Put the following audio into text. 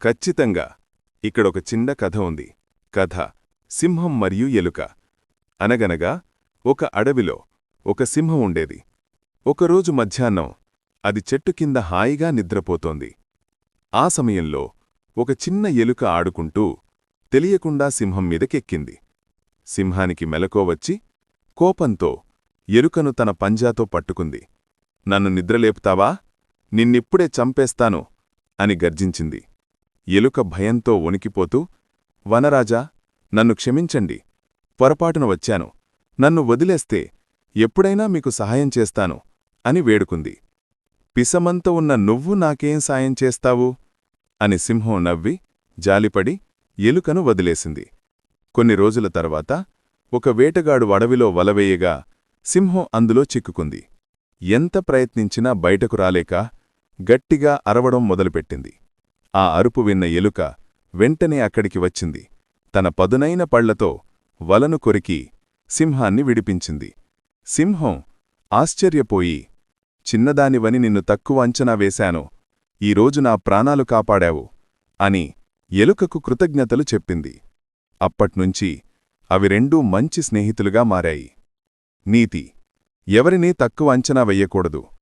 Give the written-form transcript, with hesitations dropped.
ఖచ్చితంగా. ఇక్కడొక చిన్న కథ ఉంది. కథ సింహం మరియు ఎలుక. అనగనగా ఒక అడవిలో ఒక సింహం ఉండేది. ఒకరోజు మధ్యాహ్నం అది చెట్టు కింద హాయిగా నిద్రపోతోంది. ఆ సమయంలో ఒక చిన్న ఎలుక ఆడుకుంటూ తెలియకుండా సింహం మీదకెక్కింది. సింహానికి మెలకువ వచ్చి కోపంతో ఎలుకను తన పంజాతో పట్టుకుంది. నన్ను నిద్రలేపుతావా? నిన్నిప్పుడే చంపేస్తాను అని గర్జించింది. ఎలుక భయంతో వణికిపోతూ, వనరాజా, నన్ను క్షమించండి, పొరపాటున వచ్చాను, నన్ను వదిలేస్తే ఎప్పుడైనా మీకు సహాయం చేస్తాను అని వేడుకుంది. పిసమంత ఉన్న నువ్వు నాకేం సాయం చేస్తావు? అని సింహం నవ్వి జాలిపడి ఎలుకను వదిలేసింది. కొన్ని రోజుల తర్వాత ఒక వేటగాడు అడవిలో వలవేయగా సింహం అందులో చిక్కుకుంది. ఎంత ప్రయత్నించినా బయటకు రాలేక గట్టిగా అరవడం మొదలుపెట్టింది. ఆ అరుపు విన్న ఎలుక వెంటనే అక్కడికి వచ్చింది. తన పదునైన పళ్లతో వలను కొరికి సింహాన్ని విడిపించింది. సింహం ఆశ్చర్యపోయి, చిన్నదానివని నిన్ను తక్కువ అంచనా వేశాను, ఈరోజు నా ప్రాణాలు కాపాడావు అని ఎలుకకు కృతజ్ఞతలు చెప్పింది. అప్పట్నుంచి అవి రెండూ మంచి స్నేహితులుగా మారాయి. నీతి: ఎవరినీ తక్కువ అంచనా వెయ్యకూడదు.